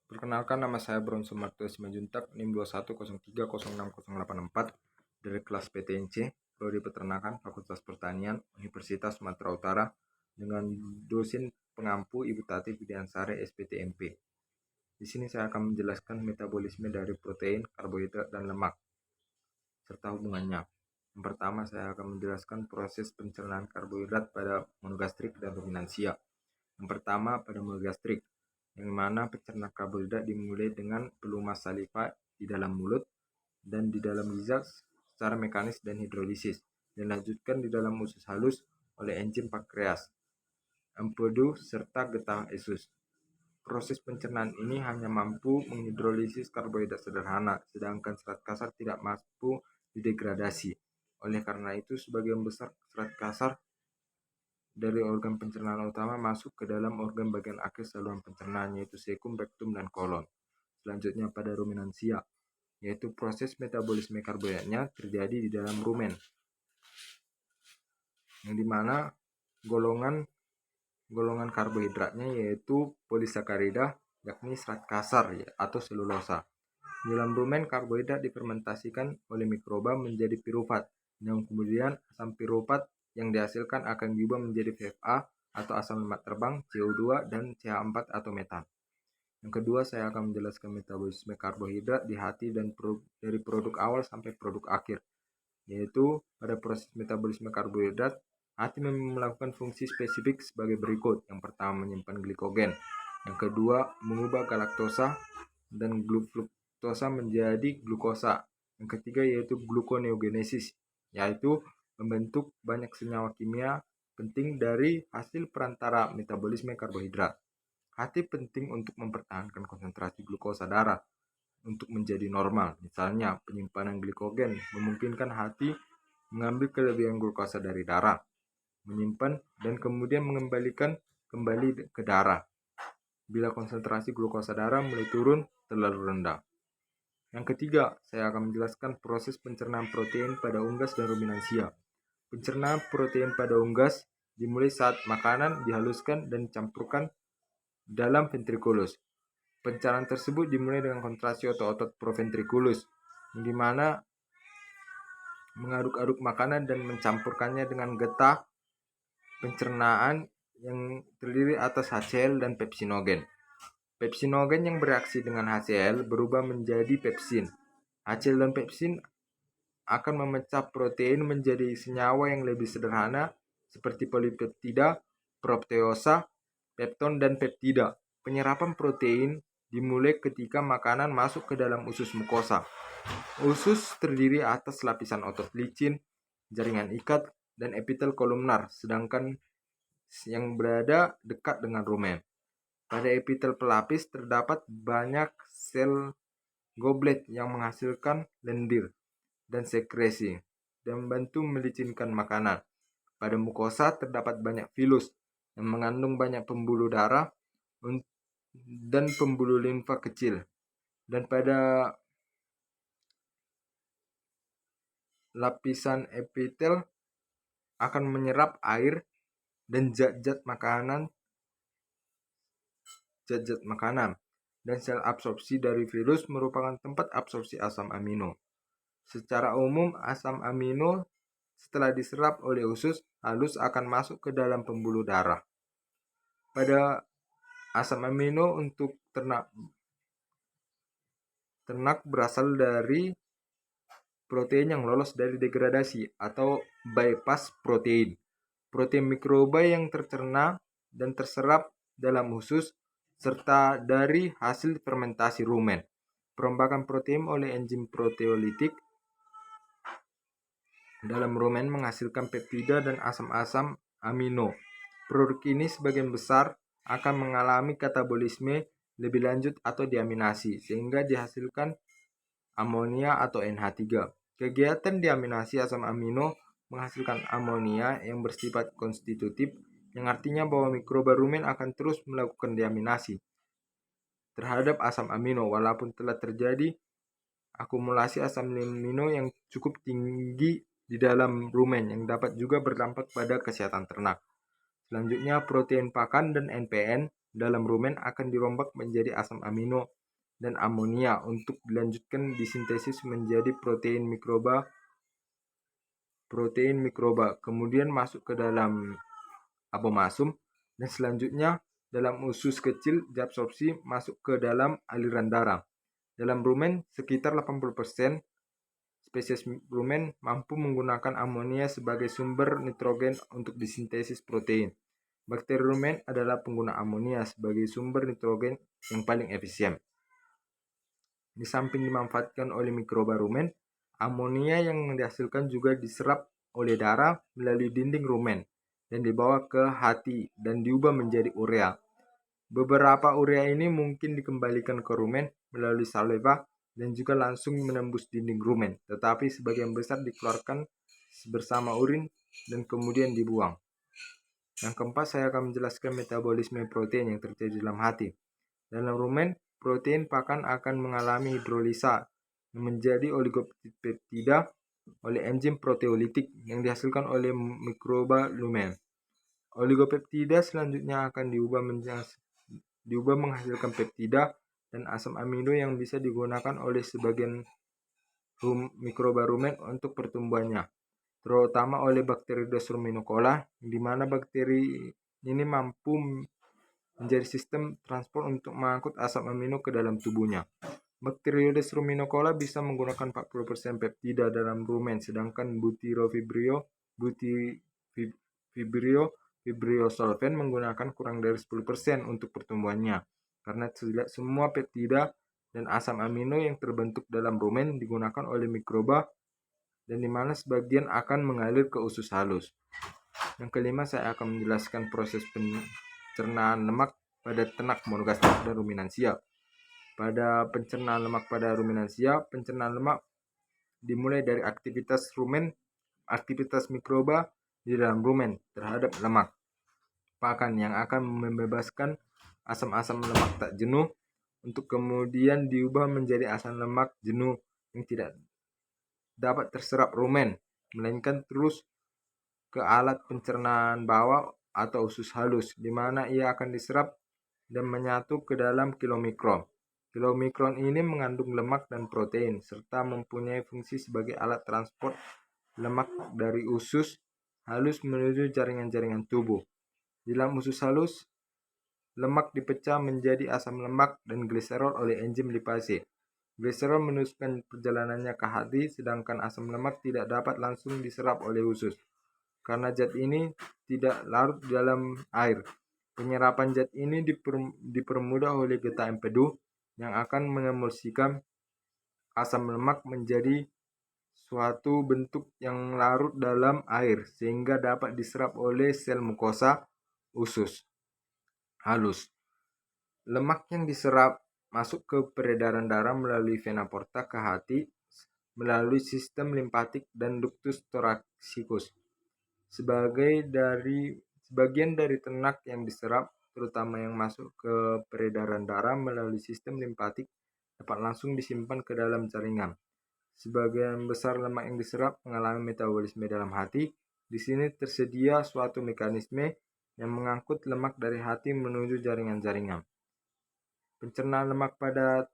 Perkenalkan, nama saya Bronson Martus Simanjuntak, NIM 21030608 dari kelas PTNC, Prodi Peternakan, Fakultas Pertanian, Universitas Sumatera Utara, dengan dosen pengampu Ibu Tati Widiansari, SPTMP. Di sini saya akan menjelaskan metabolisme dari protein, karbohidrat, dan lemak, serta hubungannya. Yang pertama, saya akan menjelaskan proses pencernaan karbohidrat pada monogastrik dan ruminansia. Yang pertama, pada monogastrik, yang mana pencernaan karbohidrat dimulai dengan pelumas saliva di dalam mulut dan di dalam ginjal secara mekanis dan hidrolisis, dan dilanjutkan di dalam usus halus oleh enzim pankreas, empedu, serta getah usus. Proses pencernaan ini hanya mampu menghidrolisis karbohidrat sederhana, sedangkan serat kasar tidak mampu didegradasi. Oleh karena itu, sebagian besar serat kasar dari organ pencernaan utama masuk ke dalam organ bagian akhir saluran pencernaan, yaitu sekum, rektum, dan kolon. Selanjutnya pada ruminansia, yaitu proses metabolisme karbohidratnya terjadi di dalam rumen, yang dimana golongan karbohidratnya yaitu polisakarida, yakni serat kasar atau selulosa. Di dalam rumen, karbohidrat difermentasikan oleh mikroba menjadi piruvat, dan kemudian asam piruvat yang dihasilkan akan diubah menjadi VFA atau asam lemak terbang, CO2, dan CH4 atau metan. Yang kedua, saya akan menjelaskan metabolisme karbohidrat di hati dan dari produk awal sampai produk akhir, yaitu pada proses metabolisme karbohidrat, hati melakukan fungsi spesifik sebagai berikut. Yang pertama, menyimpan glikogen. Yang kedua, mengubah galaktosa dan fruktosa menjadi glukosa. Yang ketiga yaitu gluconeogenesis, yaitu membentuk banyak senyawa kimia penting dari hasil perantara metabolisme karbohidrat. Hati penting untuk mempertahankan konsentrasi glukosa darah untuk menjadi normal. Misalnya, penyimpanan glikogen memungkinkan hati mengambil kelebihan glukosa dari darah, menyimpan, dan kemudian mengembalikan kembali ke darah bila konsentrasi glukosa darah mulai turun terlalu rendah. Yang ketiga, saya akan menjelaskan proses pencernaan protein pada unggas dan ruminansia. Pencernaan protein pada unggas dimulai saat makanan dihaluskan dan dicampurkan dalam ventriculus. Pencernaan tersebut dimulai dengan kontraksi otot-otot proventriculus, di mana mengaduk-aduk makanan dan mencampurkannya dengan getah pencernaan yang terdiri atas HCl dan pepsinogen. Pepsinogen yang bereaksi dengan HCl berubah menjadi pepsin. HCl dan pepsin akan memecah protein menjadi senyawa yang lebih sederhana seperti polipeptida, proteosa, pepton, dan peptida. Penyerapan protein dimulai ketika makanan masuk ke dalam usus mukosa. Usus terdiri atas lapisan otot licin, jaringan ikat, dan epitel kolumnar, sedangkan yang berada dekat dengan rumen. Pada epitel pelapis terdapat banyak sel goblet yang menghasilkan lendir dan sekresi dan membantu melicinkan makanan. Pada mukosa terdapat banyak vilus yang mengandung banyak pembuluh darah dan pembuluh limfa kecil. Dan pada lapisan epitel akan menyerap air dan zat-zat makanan. Dan sel absorpsi dari virus merupakan tempat absorpsi asam amino. Secara umum, asam amino setelah diserap oleh usus halus akan masuk ke dalam pembuluh darah. Pada asam amino untuk ternak berasal dari protein yang lolos dari degradasi atau bypass protein. Protein mikroba yang tercerna dan terserap dalam usus serta dari hasil fermentasi rumen. Perombakan protein oleh enzim proteolitik dalam rumen menghasilkan peptida dan asam-asam amino. Produk ini sebagian besar akan mengalami katabolisme lebih lanjut atau diaminasi, sehingga dihasilkan amonia atau NH3. Kegiatan diaminasi asam amino menghasilkan amonia yang bersifat konstitutif, yang artinya bahwa mikroba rumen akan terus melakukan diaminasi terhadap asam amino walaupun telah terjadi akumulasi asam amino yang cukup tinggi di dalam rumen, yang dapat juga berdampak pada kesehatan ternak. Selanjutnya, protein pakan dan NPN dalam rumen akan dirombak menjadi asam amino dan amonia untuk dilanjutkan disintesis menjadi protein mikroba, kemudian masuk ke dalam abomasum, dan selanjutnya dalam usus kecil diabsorpsi masuk ke dalam aliran darah. Dalam rumen, sekitar 80% spesies rumen mampu menggunakan amonia sebagai sumber nitrogen untuk disintesis protein. Bakteri rumen adalah pengguna amonia sebagai sumber nitrogen yang paling efisien. Di samping dimanfaatkan oleh mikroba rumen, amonia yang dihasilkan juga diserap oleh darah melalui dinding rumen dan dibawa ke hati dan diubah menjadi urea. Beberapa urea ini mungkin dikembalikan ke rumen melalui saleva dan juga langsung menembus dinding rumen, tetapi sebagian besar dikeluarkan bersama urin dan kemudian dibuang. Yang keempat, saya akan menjelaskan metabolisme protein yang terjadi dalam hati. Dalam rumen, protein pakan akan mengalami hidrolisa menjadi oligopeptida oleh enzim proteolitik yang dihasilkan oleh mikroba rumen. Oligopeptida selanjutnya akan diubah menghasilkan peptida dan asam amino yang bisa digunakan oleh sebagian mikroba rumen untuk pertumbuhannya, terutama oleh Bacteroides ruminicola, di mana bakteri ini mampu menjadi sistem transport untuk mengangkut asam amino ke dalam tubuhnya. Bacteroides ruminicola bisa menggunakan 40% peptida dalam rumen, sedangkan Fibriosolven menggunakan kurang dari 10% untuk pertumbuhannya, karena tidak semua peptida dan asam amino yang terbentuk dalam rumen digunakan oleh mikroba dan di mana sebagian akan mengalir ke usus halus. Yang kelima, saya akan menjelaskan proses pencernaan lemak pada ternak monogastrik dan ruminansia. Pada pencernaan lemak pada ruminansia, pencernaan lemak dimulai dari aktivitas mikroba di dalam rumen terhadap lemak pakan yang akan membebaskan asam-asam lemak tak jenuh untuk kemudian diubah menjadi asam lemak jenuh yang tidak dapat terserap rumen, melainkan terus ke alat pencernaan bawah atau usus halus, di mana ia akan diserap dan menyatu ke dalam kilomikron. Kilomikron ini mengandung lemak dan protein, serta mempunyai fungsi sebagai alat transport lemak dari usus halus menuju jaringan-jaringan tubuh. Di dalam usus halus, lemak dipecah menjadi asam lemak dan gliserol oleh enzim lipase. Gliserol meneruskan perjalanannya ke hati, sedangkan asam lemak tidak dapat langsung diserap oleh usus, karena zat ini tidak larut dalam air. Penyerapan zat ini dipermudah oleh getah empedu yang akan mengemulsikan asam lemak menjadi suatu bentuk yang larut dalam air sehingga dapat diserap oleh sel mukosa usus halus. Lemak yang diserap masuk ke peredaran darah melalui vena porta ke hati melalui sistem limpatik dan ductus thoracikus. Sebagian dari ternak yang diserap, terutama yang masuk ke peredaran darah melalui sistem limpatik, dapat langsung disimpan ke dalam jaringan. Sebagian besar lemak yang diserap mengalami metabolisme dalam hati. Di sini tersedia suatu mekanisme yang mengangkut lemak dari hati menuju jaringan-jaringan. Pencernaan lemak pada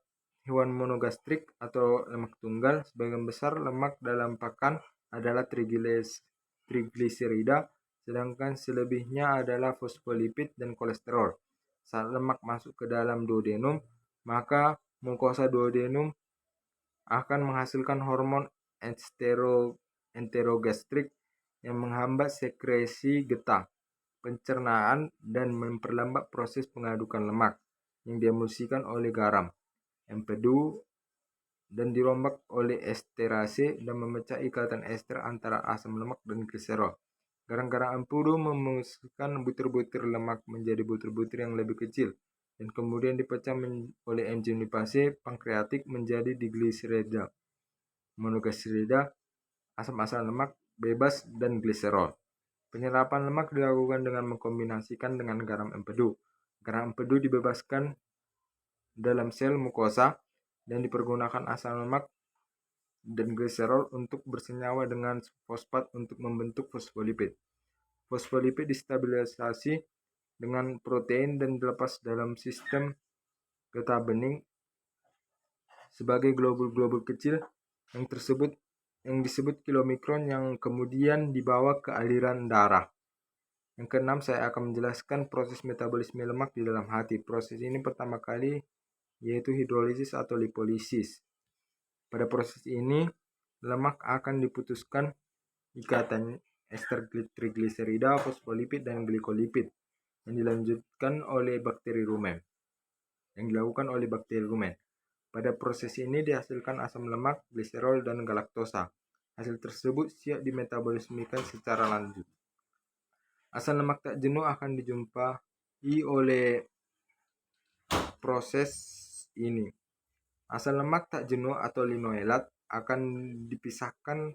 hewan monogastrik atau lemak tunggal, sebagian besar lemak dalam pakan adalah trigliserida, sedangkan selebihnya adalah fosfolipid dan kolesterol. Saat lemak masuk ke dalam duodenum, maka mukosa duodenum akan menghasilkan hormon enterogastrik yang menghambat sekresi getah pencernaan dan memperlambat proses pengadukan lemak yang diemulsikan oleh garam empedu dan dirombak oleh esterase dan memecah ikatan ester antara asam lemak dan gliserol. Garang-garang empedu memusnahkan butir-butir lemak menjadi butir-butir yang lebih kecil dan kemudian dipecah oleh enzim lipase pankreatik menjadi digliserida, monogastrida, asam-asam lemak bebas dan gliserol. Penyerapan lemak dilakukan dengan mengkombinasikan dengan garam empedu. Garam empedu dibebaskan dalam sel mukosa dan dipergunakan asam lemak dan gliserol untuk bersenyawa dengan fosfat untuk membentuk fosfolipid. Fosfolipid distabilisasi dengan protein dan dilepas dalam sistem getah bening sebagai globul-globul kecil yang disebut kilomikron yang kemudian dibawa ke aliran darah. Yang keenam, saya akan menjelaskan proses metabolisme lemak di dalam hati. Proses ini pertama kali yaitu hidrolisis atau lipolisis. Pada proses ini, lemak akan diputuskan ikatan ester trigliserida, fosfolipid, dan glikolipid yang dilakukan oleh bakteri rumen. Pada proses ini dihasilkan asam lemak, gliserol, dan galaktosa. Hasil tersebut siap dimetabolismkan secara lanjut. Asam lemak tak jenuh akan dijumpai oleh proses ini. Asam lemak tak jenuh atau linoleat akan dipisahkan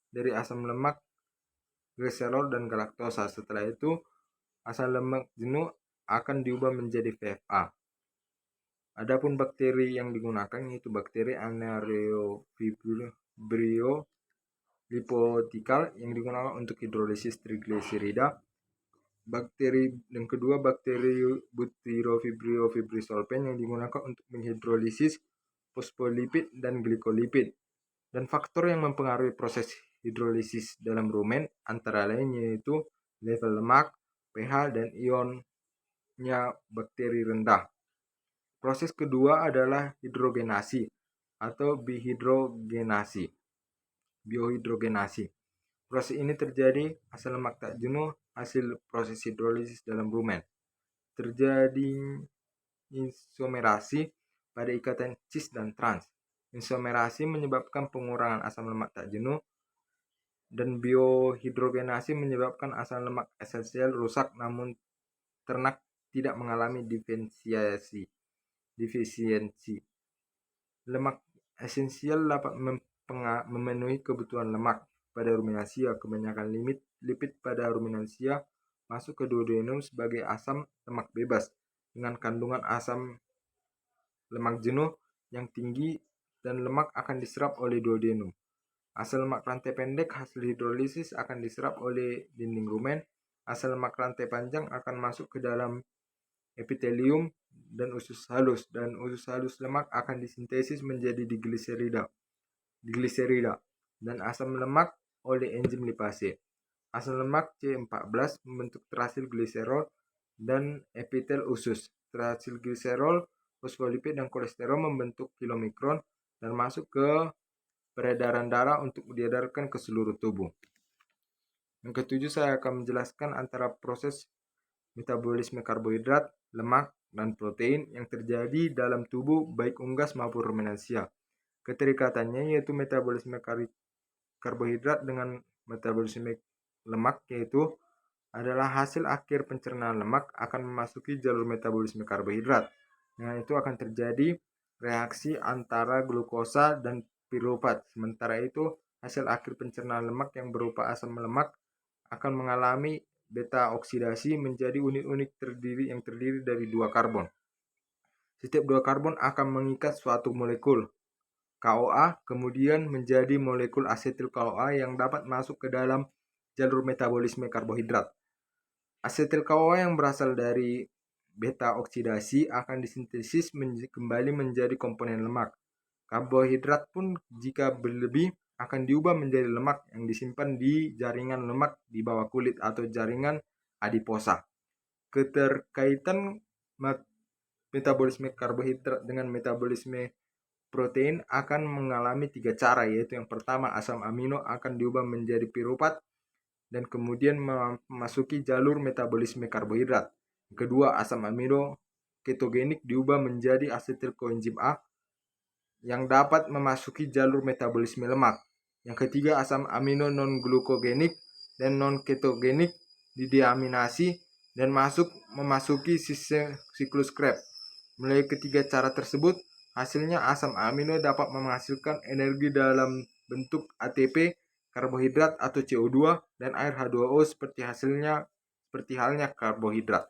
dari asam lemak, gliserol, dan galaktosa. Setelah itu, asam lemak jenuh akan diubah menjadi VFA. Adapun bakteri yang digunakan yaitu bakteri anaerobio lipotikal yang digunakan untuk hidrolisis trigliserida. Bakteri yang kedua, bakteri butyrofibrio fibrisolpen yang digunakan untuk menghidrolisis fosfolipid dan glikolipid. Dan faktor yang mempengaruhi proses hidrolisis dalam rumen antara lain yaitu level lemak, pH, dan ionnya bakteri rendah. Proses kedua adalah hidrogenasi atau biohidrogenasi. Proses ini terjadi asam lemak tak jenuh hasil proses hidrolisis dalam rumen. Terjadi isomerasi pada ikatan cis dan trans. Isomerasi menyebabkan pengurangan asam lemak tak jenuh dan biohidrogenasi menyebabkan asam lemak esensial rusak namun ternak tidak mengalami defisiensi. Lemak esensial dapat memenuhi kebutuhan lemak pada ruminansia. Kebanyakan lipid pada ruminansia masuk ke duodenum sebagai asam lemak bebas dengan kandungan asam lemak jenuh yang tinggi dan lemak akan diserap oleh duodenum. Asam lemak rantai pendek hasil hidrolisis akan diserap oleh dinding rumen. Asam lemak rantai panjang akan masuk ke dalam epitelium dan usus halus lemak akan disintesis menjadi digliserida dan asam lemak oleh enzim lipase. Asam lemak C14 membentuk terasil gliserol dan epitel usus. Terasil gliserol, fosfolipid, dan kolesterol membentuk kilomikron dan masuk ke peredaran darah untuk diedarkan ke seluruh tubuh. Yang ketujuh, saya akan menjelaskan antara proses metabolisme karbohidrat, lemak, dan protein yang terjadi dalam tubuh baik unggas maupun ruminansia. Keterikatannya yaitu metabolisme karbohidrat dengan metabolisme lemak yaitu adalah hasil akhir pencernaan lemak akan memasuki jalur metabolisme karbohidrat. Dengan itu akan terjadi reaksi antara glukosa dan pirufat. Sementara itu, hasil akhir pencernaan lemak yang berupa asam lemak akan mengalami beta oksidasi menjadi unit-unit yang terdiri dari dua karbon. Setiap dua karbon akan mengikat suatu molekul KOA kemudian menjadi molekul asetil KOA yang dapat masuk ke dalam jalur metabolisme karbohidrat. Asetil KOA yang berasal dari beta oksidasi akan disintesis kembali menjadi komponen lemak. Karbohidrat pun jika berlebih akan diubah menjadi lemak yang disimpan di jaringan lemak di bawah kulit atau jaringan adiposa. Keterkaitan metabolisme karbohidrat dengan metabolisme protein akan mengalami tiga cara, yaitu yang pertama, asam amino akan diubah menjadi pirufat dan kemudian memasuki jalur metabolisme karbohidrat. Kedua, asam amino ketogenik diubah menjadi asetil koenzim A yang dapat memasuki jalur metabolisme lemak. Yang ketiga, asam amino non-glukogenik dan non-ketogenik dideaminasi dan memasuki siklus Krebs. Melalui ketiga cara tersebut, hasilnya asam amino dapat menghasilkan energi dalam bentuk ATP, karbohidrat atau CO2, dan air H2O seperti halnya karbohidrat.